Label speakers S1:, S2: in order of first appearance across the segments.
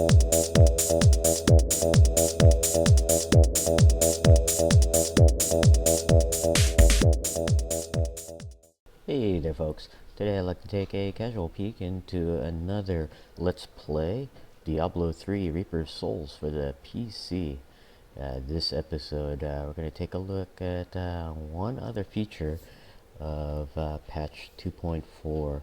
S1: Hey there folks, today I'd like to take a casual peek into another Let's Play Diablo 3 Reaper of Souls for the PC. This episode we're going to take a look at one other feature of patch 2.4,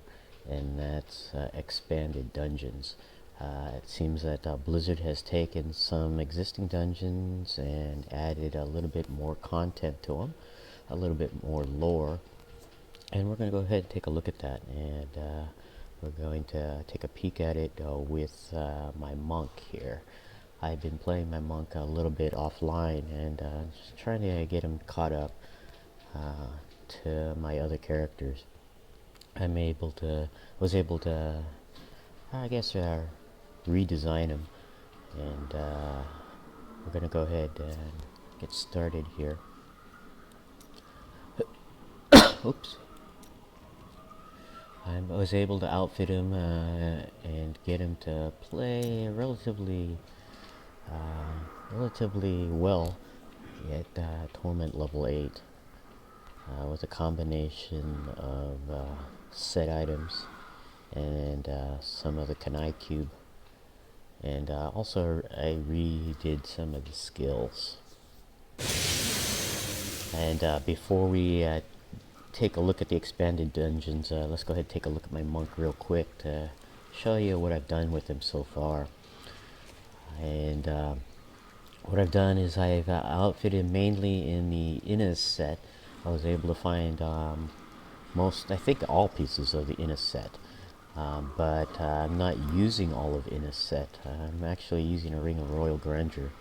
S1: and that's expanded dungeons. It seems that Blizzard has taken some existing dungeons and added a little bit more content to them, a little bit more lore. And we're going to go ahead and take a look at that, and we're going to take a peek at it with my monk here. I've been playing my monk a little bit offline and just trying to get him caught up to my other characters. Was able to, I guess, redesign him, and we're going to go ahead and get started here. Oops. I was able to outfit him and get him to play relatively well at Torment level 8 with a combination of set items and some of the Kanai cube, and also I redid some of the skills. And before we take a look at the expanded dungeons, let's go ahead and take a look at my monk real quick to show you what I've done with him so far. And what I've done is I've outfitted him mainly in the Innis set. I was able to find I think all pieces of the Innis set, but I'm not using all of Innis set. I'm actually using a Ring of Royal Grandeur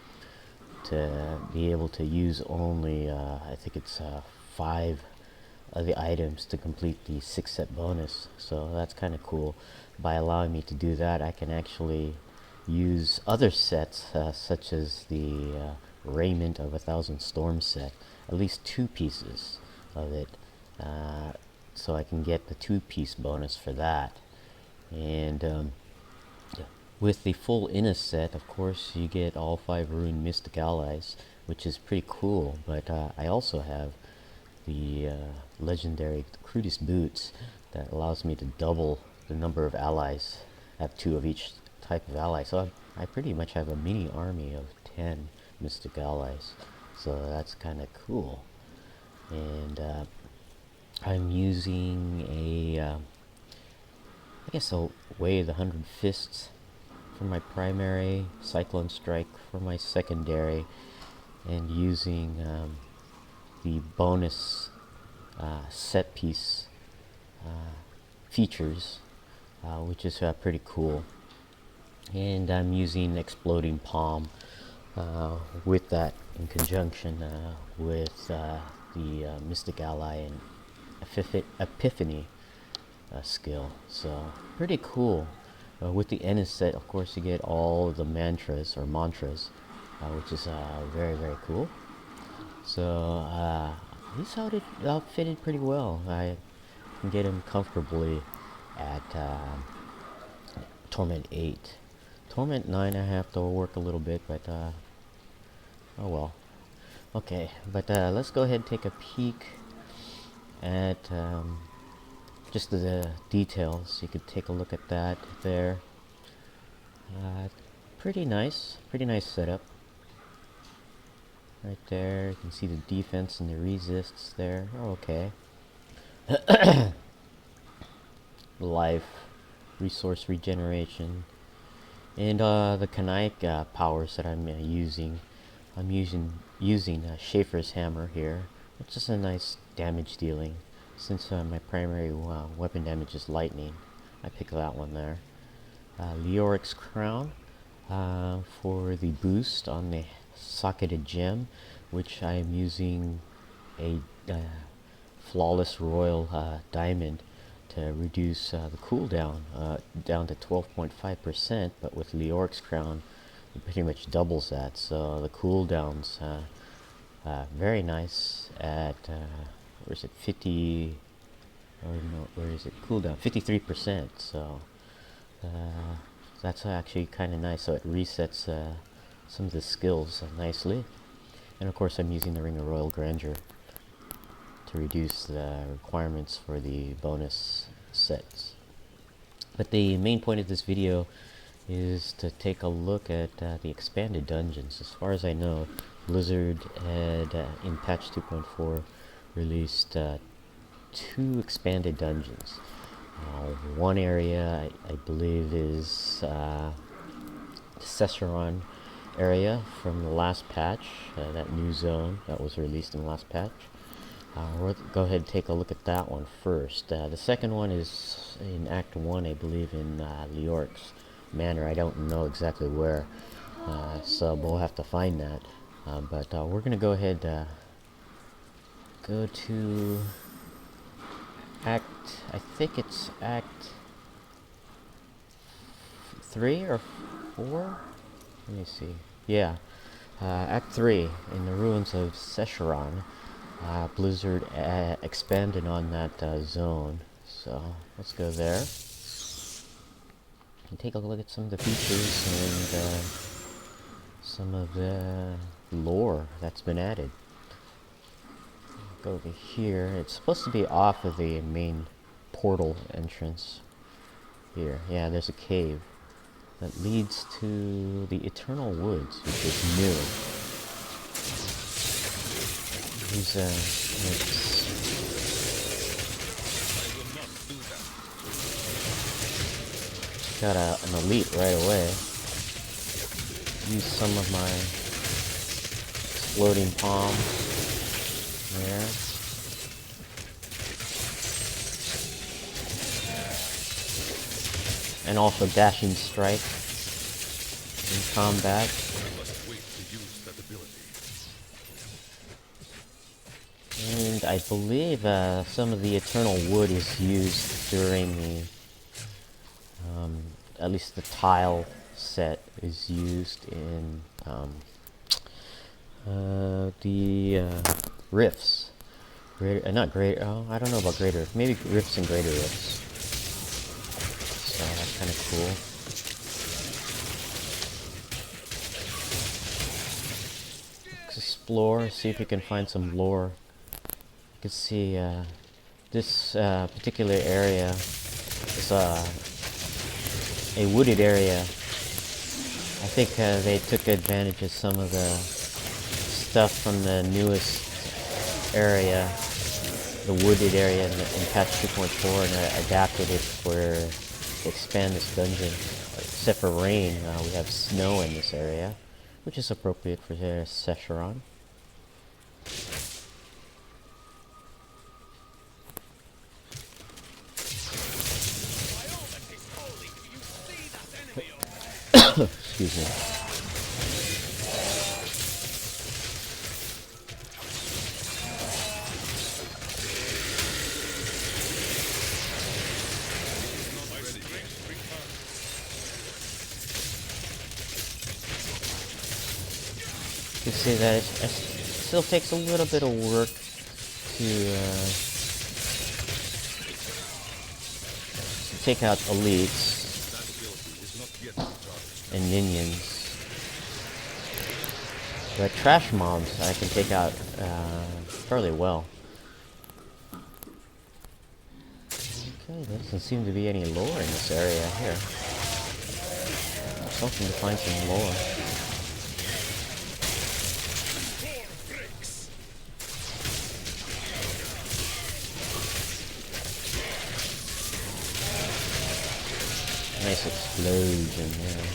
S1: to be able to use only I think it's 5 of the items to complete the 6 set bonus. So that's kind of cool. By allowing me to do that, I can actually use other sets such as the Raiment of 1,000 Storm set, at least 2 pieces of it, so I can get the 2-piece bonus for that. And with the full Innis set, of course, you get all 5 Rune Mystic Allies, which is pretty cool, but I also have the legendary Crudest Boots that allows me to double the number of allies. I have 2 of each type of ally, so I pretty much have a mini army of 10 Mystic Allies, so that's kind of cool. And I'm using I guess I'll weigh the 100 Fists for my primary, Cyclone Strike for my secondary, and using the bonus set piece features, which is pretty cool. And I'm using Exploding Palm with that, in conjunction with the Mystic Ally and Epiphany skill. So pretty cool. With the Innis set, of course, you get all the mantras, which is very, very cool. So he's outfitted pretty well. I can get him comfortably at Torment 8. Torment 9 I have to work a little bit, but oh well. Okay, but let's go ahead and take a peek at just the details. You could take a look at that there. Pretty nice setup. Right there, you can see the defense and the resists there. Oh, okay. Life, resource regeneration, and the Kanai powers that I'm using. I'm using Schaefer's hammer here, which is a nice damage dealing. Since my primary weapon damage is lightning, I pick that one there. Leoric's crown for the boost on the socketed gem, which I am using a flawless royal diamond to reduce the cooldown down to 12.5%, but with Leoric's crown it pretty much doubles that, so the cooldown's very nice at where is it, 50, or no, where is it, cooldown 53%. So That's actually kind of nice. So it resets some of the skills nicely. And of course I'm using the Ring of Royal Grandeur to reduce the requirements for the bonus sets. But the main point of this video is to take a look at the expanded dungeons. As far as I know, Blizzard had in patch 2.4 released 2 expanded dungeons. One area I believe is the Sescheron area from the last patch, that new zone that was released in the last patch. We'll go ahead and take a look at that one first. The second one is in Act 1, I believe, in Leorc's Manor. I don't know exactly where, so we'll have to find that. But we're going to go ahead go to Act, I think it's Act 3 or 4? Let me see. Yeah, Act 3, in the ruins of Sescheron. Blizzard expanded on that zone, so let's go there and take a look at some of the features and some of the lore that's been added. Go over here. It's supposed to be off of the main portal entrance here. Yeah, there's a cave that leads to the Eternal Woods, which is new. He's got an elite right away. Use some of my exploding palm there. And also dashing strike in combat. And I believe some of the Eternal Wood is used during the, at least the tile set is used in the rifts. Not greater, oh, I don't know about greater, maybe rifts and greater rifts. So that's kind of cool. Let's explore, see if we can find some lore. You can see this particular area is a wooded area. I think they took advantage of some of the stuff from the newest area, the wooded area in patch 2.4, and adapted it for to expand this dungeon. Except for rain, we have snow in this area, which is appropriate for Sescheron. Excuse me. You see that it still takes a little bit of work to take out elites and minions, but trash mobs I can take out fairly well. Okay, there doesn't seem to be any lore in this area here. I was hoping to find some lore. Nice explosion there.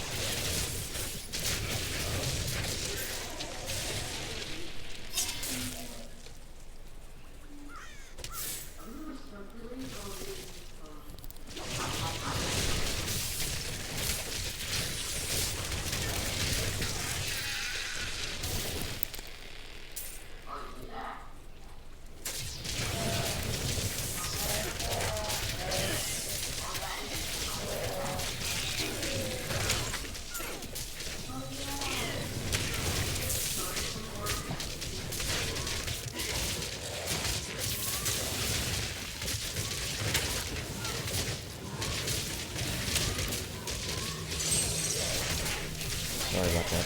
S1: Sorry about that.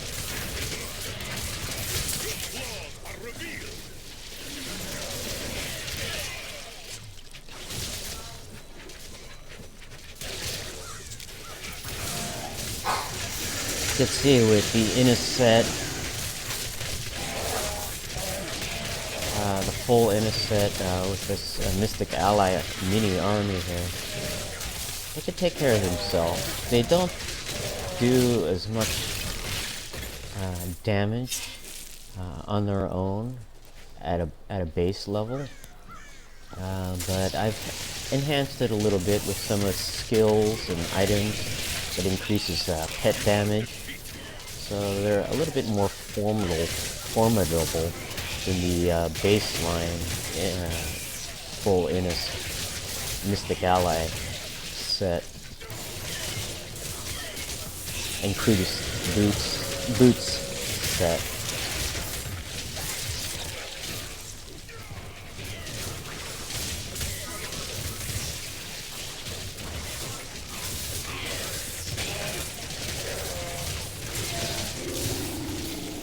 S1: You can see with the inner set, the full inner set with this Mystic Ally mini army here, they can take care of themselves. They don't do as much damage on their own at a base level, but I've enhanced it a little bit with some of the skills and items that increases pet damage. So they're a little bit more formidable than the baseline full Innis Mystic Ally set. Includes boots set.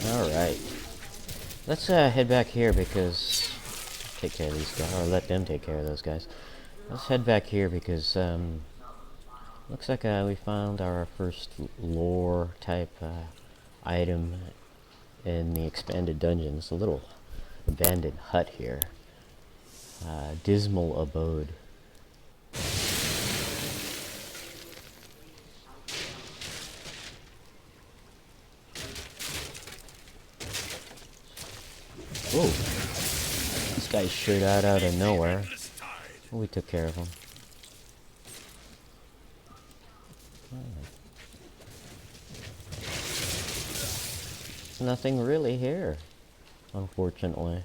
S1: Alright. Let's head back here because take care of these guys, or let them take care of those guys. Let's head back here because looks like we found our first lore type item in the expanded dungeon. It's a little abandoned hut here. Dismal abode. Whoa. This guy showed out of nowhere. Well, we took care of him. Nothing really here, unfortunately.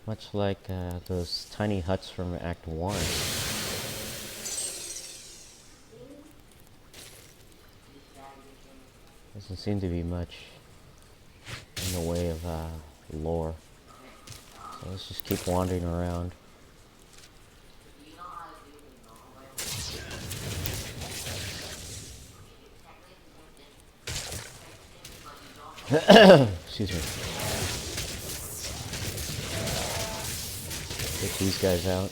S1: Much like those tiny huts from Act 1. Doesn't seem to be much in the way of lore. So let's just keep wandering around. Excuse me. Get these guys out.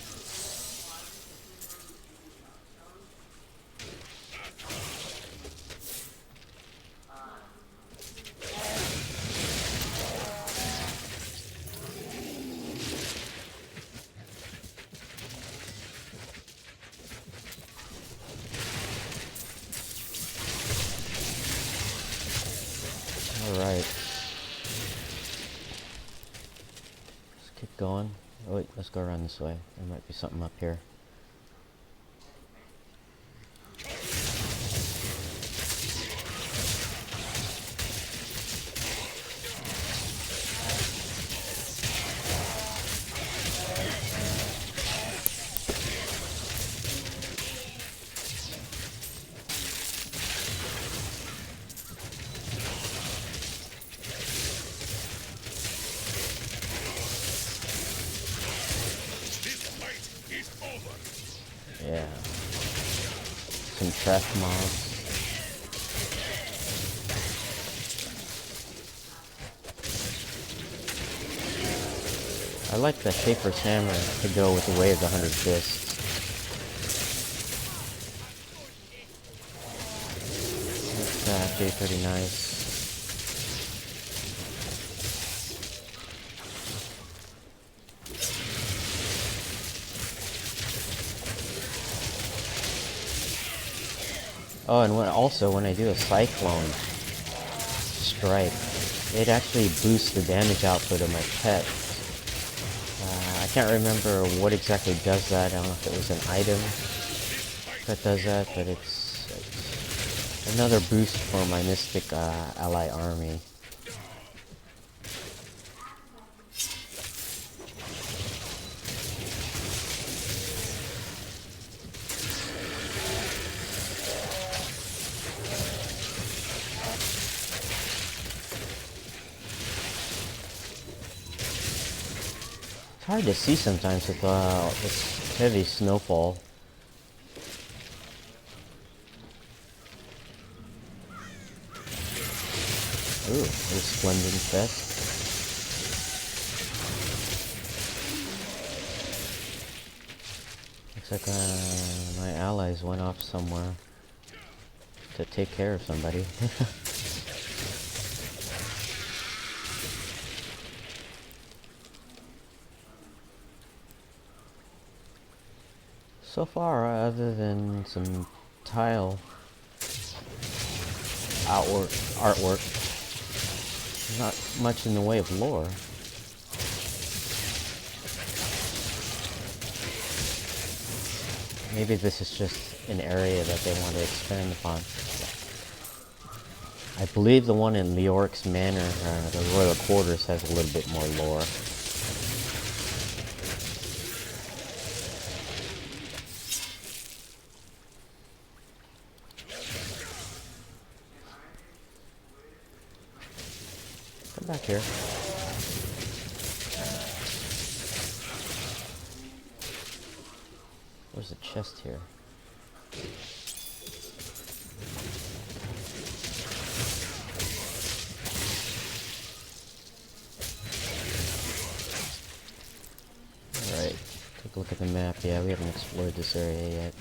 S1: Alright. Let's keep going. Oh wait, let's go around this way. There might be something up here. Yeah. Some trash mobs. I like the Shaper's Hammer to go with the Way of the 100 Fists. That's actually pretty nice. Oh, and when I do a Cyclone Strike, it actually boosts the damage output of my pet. I can't remember what exactly does that. I don't know if it was an item that does that, but it's another boost for my Mystic Ally army. It's hard to see sometimes with this heavy snowfall. Ooh, resplendent vest. Looks like my allies went off somewhere to take care of somebody. So far, other than some tile artwork, not much in the way of lore. Maybe this is just an area that they want to expand upon. I believe the one in Leoric's Manor, the Royal Quarters, has a little bit more lore. Come back here. Where's the chest here? Alright, take a look at the map. Yeah, we haven't explored this area yet.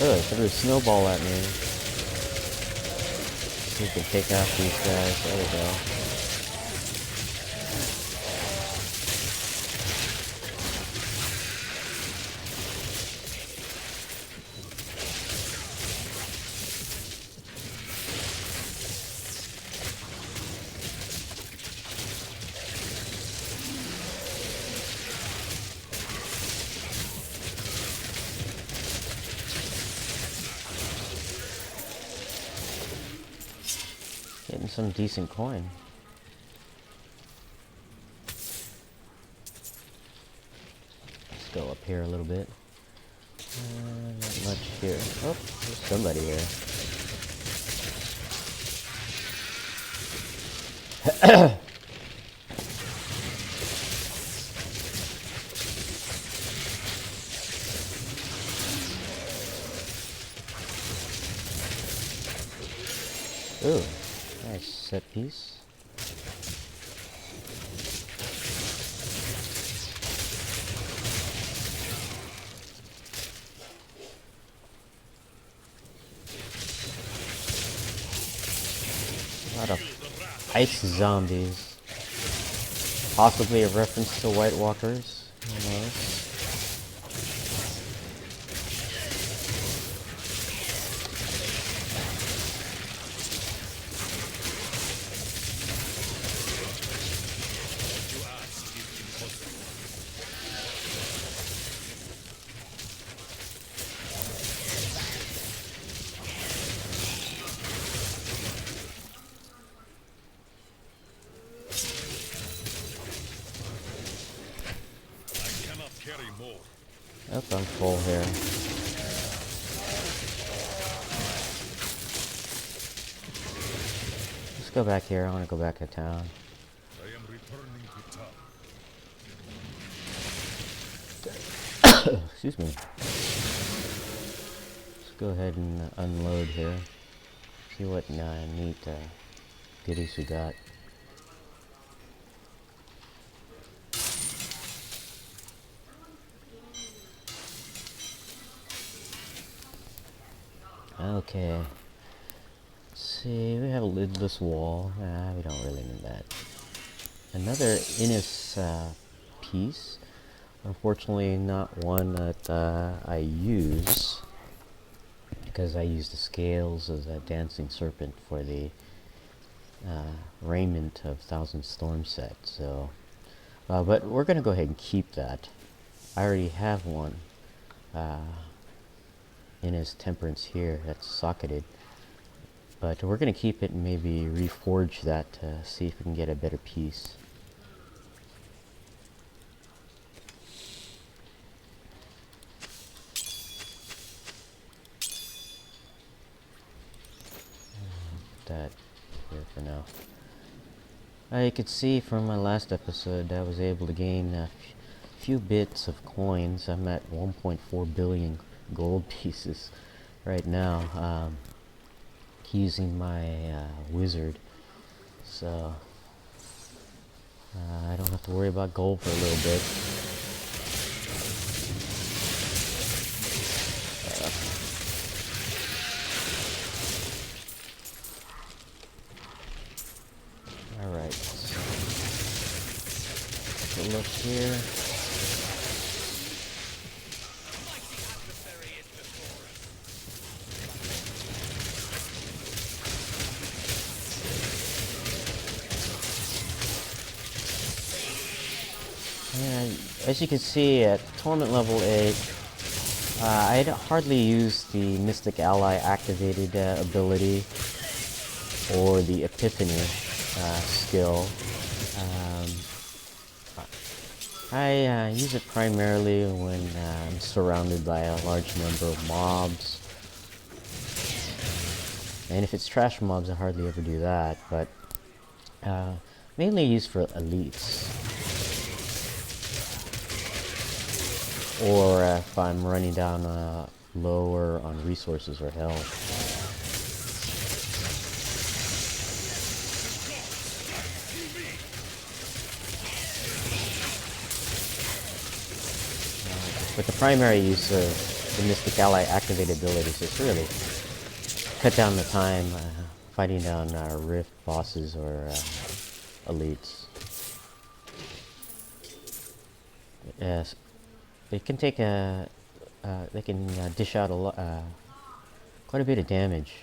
S1: Oh, it threw a snowball at me. See if we can take out these guys. There we go. Getting some decent coin. Let's go up here a little bit. Not much here. Oh, there's somebody here. Ooh, nice set piece. A lot of ice zombies. Possibly a reference to White Walkers. Who knows? Yep, I'm full here. Let's go back here. I want to go back to town.
S2: I am returning to town.
S1: Excuse me. Let's go ahead and unload here. See what neat goodies we got. Okay. Let's see, we have a lidless wall. We don't really need that. Another Innis piece. Unfortunately, not one that I use, because I use the scales as a dancing serpent for the Raiment of Thousand Storm set. So, but we're gonna go ahead and keep that. I already have one. In his temperance here that's socketed, but we're gonna keep it and maybe reforge that to see if we can get a better piece. That here for now. You could see from my last episode I was able to gain a few bits of coins. I'm at 1.4 billion gold pieces right now, using my wizard. So I don't have to worry about gold for a little bit. Alright, take a look here. And as you can see, at Torment level 8, I hardly use the Mystic Ally activated ability or the Epiphany skill. I use it primarily when I'm surrounded by a large number of mobs. And if it's trash mobs, I hardly ever do that, but mainly used for elites. Or if I'm running down lower on resources or health. But the primary use of the Mystic Ally activated abilities is really cut down the time fighting down Rift bosses or elites. Yes, it can take they can dish out quite a bit of damage,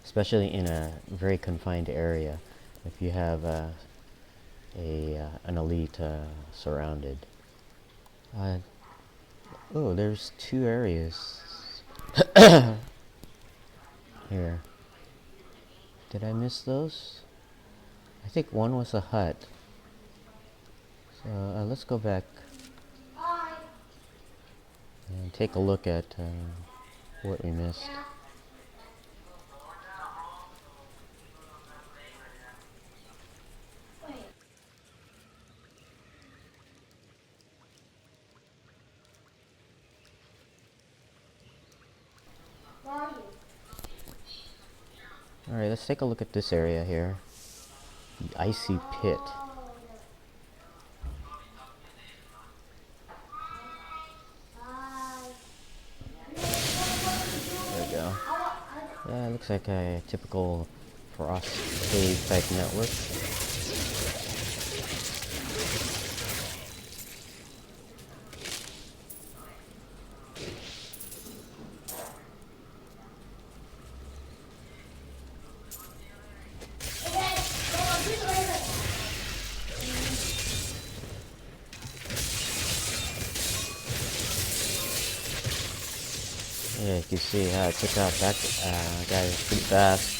S1: especially in a very confined area. If you have an elite surrounded. Oh, there's two areas here. Did I miss those? I think one was a hut. So let's go back and take a look at what we missed. Alright, let's take a look at this area here. The Icy Pit. There we go. Yeah, it looks like a typical frost cave type network. Yeah, you can see how I took out that guy pretty fast.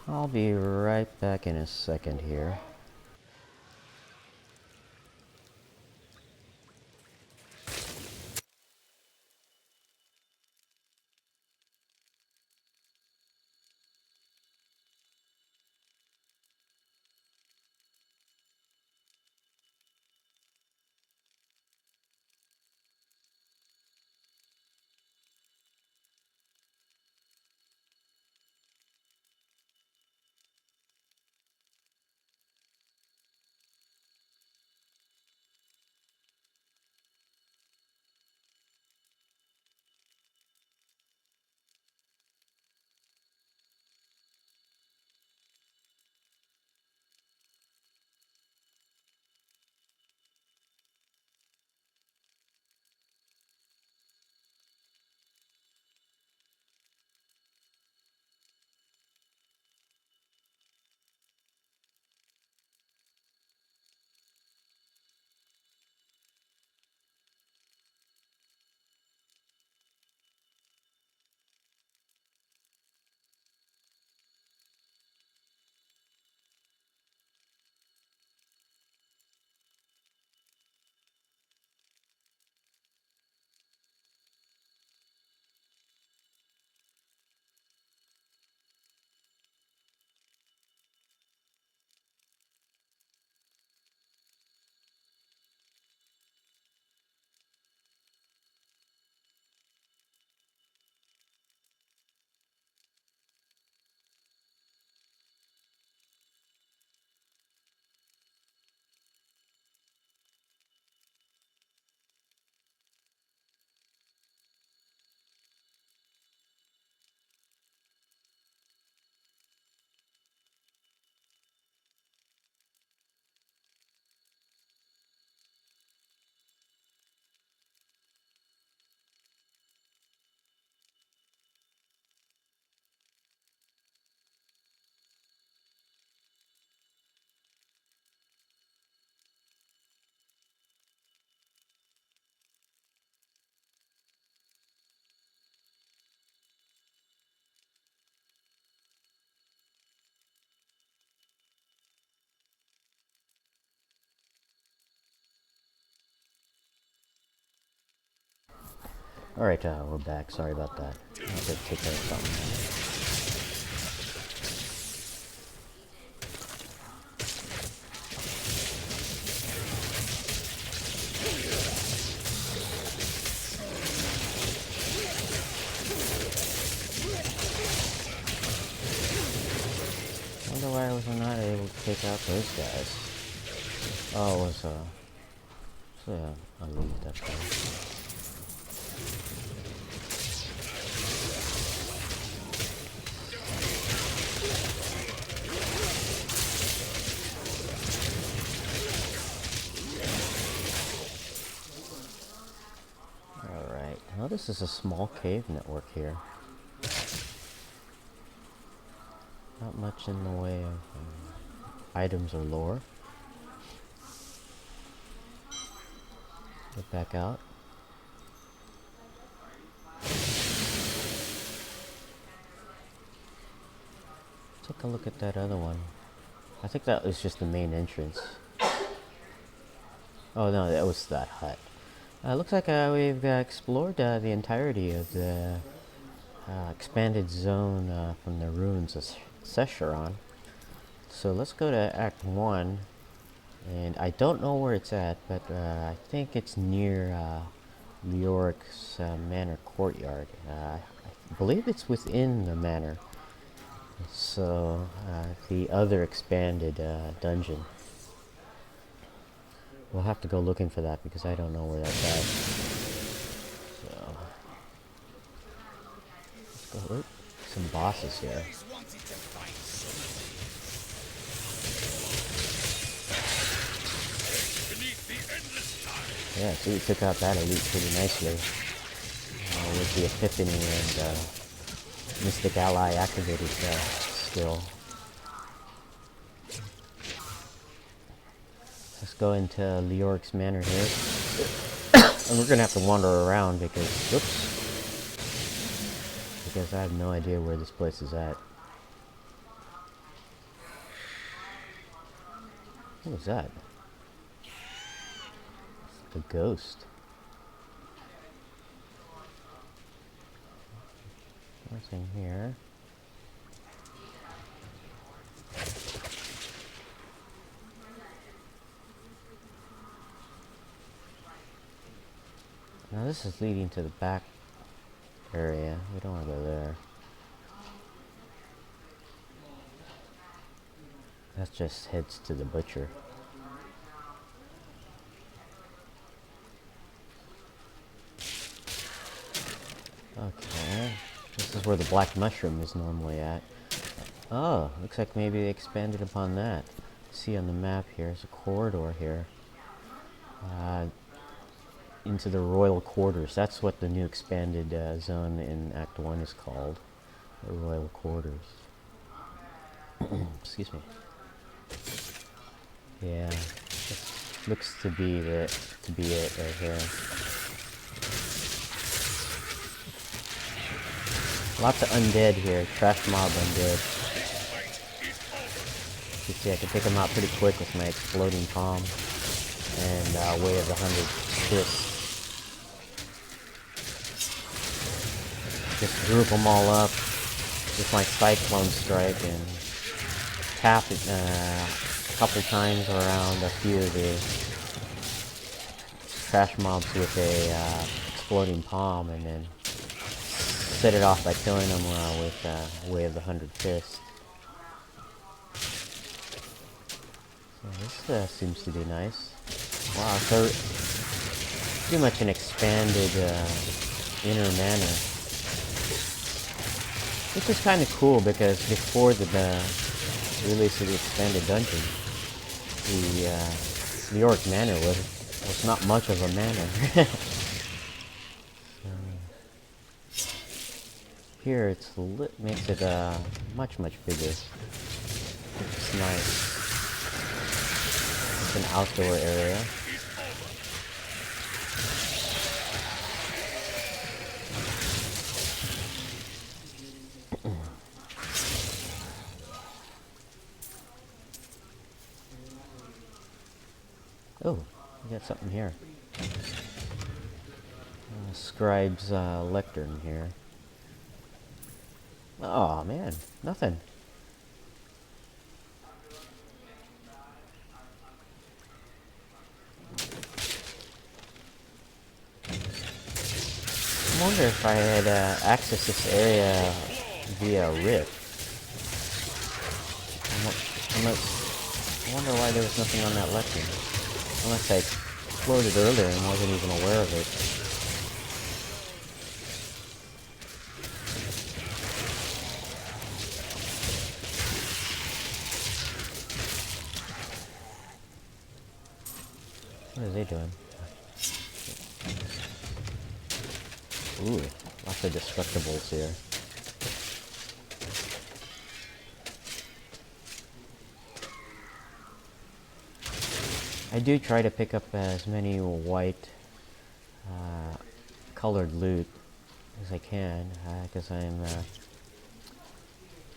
S1: I'll be right back in a second here. Alright, we're back. Sorry about that. I have to take care of something. Wonder why I was not able to take out those guys. Oh, it was, I'll leave that there. Alright, now this is a small cave network here. Not much in the way of items or lore. Get back out. Take a look at that other one. I think that was just the main entrance. Oh no, that was that hut. Looks like we've explored the entirety of the expanded zone from the ruins of S004E019. So let's go to Act 1. And I don't know where it's at, but I think it's near Leoric's manor courtyard. I believe it's within the manor. So, the other expanded dungeon. We'll have to go looking for that because I don't know where that's at. So, let's go. Oop, some bosses here. Yeah, so we took out that elite pretty nicely with the Epiphany and Mystic Ally activated skill. Let's go into Leoric's manor here. And we're gonna have to wander around because, whoops, because I have no idea where this place is at. What was that? A ghost. Nothing here. Now this is leading to the back area. We don't want to go there. That just heads to the butcher. Okay. This is where the black mushroom is normally at. Oh, looks like maybe they expanded upon that. See on the map here, there's a corridor here. Into the royal quarters. That's what the new expanded zone in Act 1 is called. The royal quarters. Excuse me. Yeah, this looks to be it right here. Lots of undead here, trash mob undead. You see, I can take them out pretty quick with my exploding palm and Way of the 100 Fists. Just group them all up with my Cyclone Strike and tap it a couple times around a few of the trash mobs with a exploding palm, and then set it off by killing them with Way of the 100 Fists. So this seems to be nice. Wow, so pretty much an expanded inner manor. Which is kind of cool because before the release of the expanded dungeon, the Leoric Manor was not much of a manor. Here makes it much bigger. It's nice. It's an outdoor area. Oh, we got something here. Scribe's lectern here. Oh man, nothing. I wonder if I had accessed this area via Rift. Unless, I wonder why there was nothing on that lectern. Unless I explored it earlier and wasn't even aware of it. What are they doing? Ooh, lots of destructibles here. I do try to pick up as many white colored loot as I can, because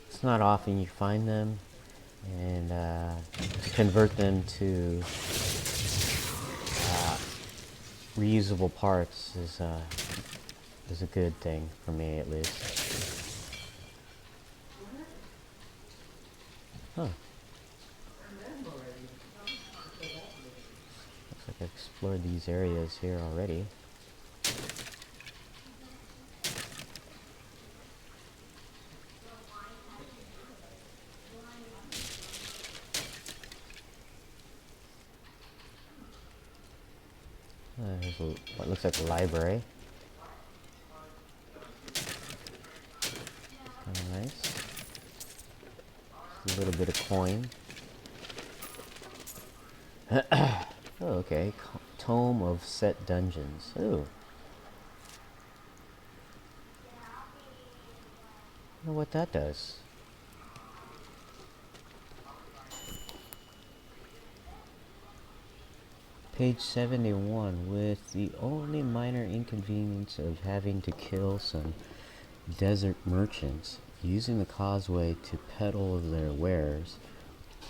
S1: it's not often you find them, and to convert them to reusable parts is a good thing for me, at least. Huh. Looks like I've explored these areas here already. Here's what looks like a library. Kind of nice. A little bit of coin. Oh, okay. Tome of Set Dungeons. Ooh. I wonder what that does. Page 71, with the only minor inconvenience of having to kill some desert merchants using the causeway to peddle their wares,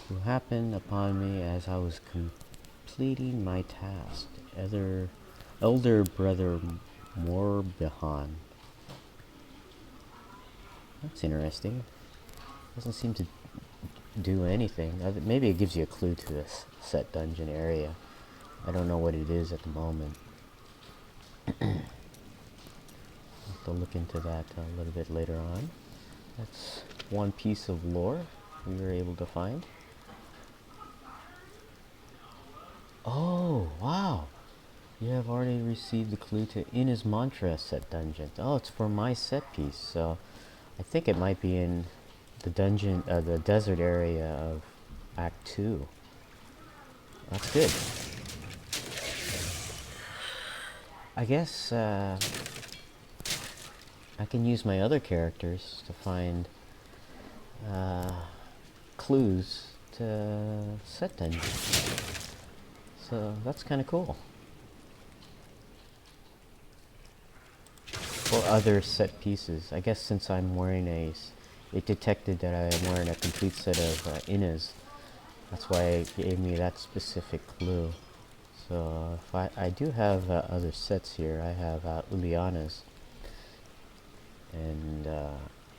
S1: who happened upon me as I was completing my task. Elder Brother Morbihan. That's interesting. Doesn't seem to do anything. Maybe it gives you a clue to this set dungeon area. I don't know what it is at the moment. I'll have to look into that a little bit later on. That's one piece of lore we were able to find. Oh, wow! You have already received the clue to Inna's Mantra set dungeon. Oh, it's for my set piece, so I think it might be in the dungeon, the desert area of Act 2. That's good. I guess I can use my other characters to find clues to set dungeons. So that's kind of cool. Or other set pieces. I guess since I'm wearing it detected that I am wearing a complete set of Innas. That's why it gave me that specific clue. So if I do have other sets here. I have Uliana's, and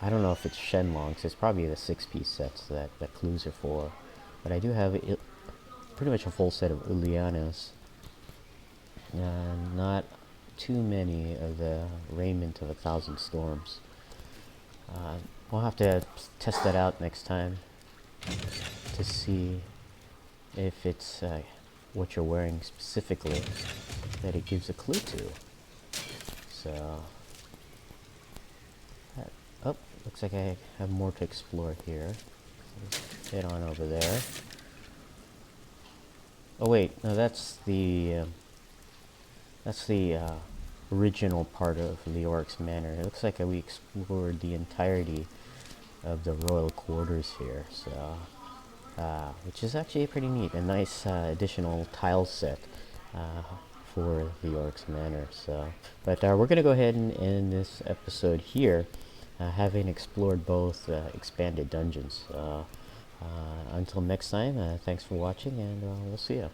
S1: I don't know if it's Shenlong's. It's probably the 6-piece sets that clues are for. But I do have pretty much a full set of Uliana's. Not too many of the Raiment of 1,000 Storms. We'll have to test that out next time to see if it's what you're wearing specifically that it gives a clue to. So, oh, looks like I have more to explore here. Let's head on over there. Oh wait, no, that's the original part of Leoric's Manor. It looks like we explored the entirety of the royal quarters here, so which is actually pretty neat. A nice additional tile set for Leoric's Manor. So, but we're gonna go ahead and end this episode here, having explored both expanded dungeons. Until next time, thanks for watching, and we'll see you.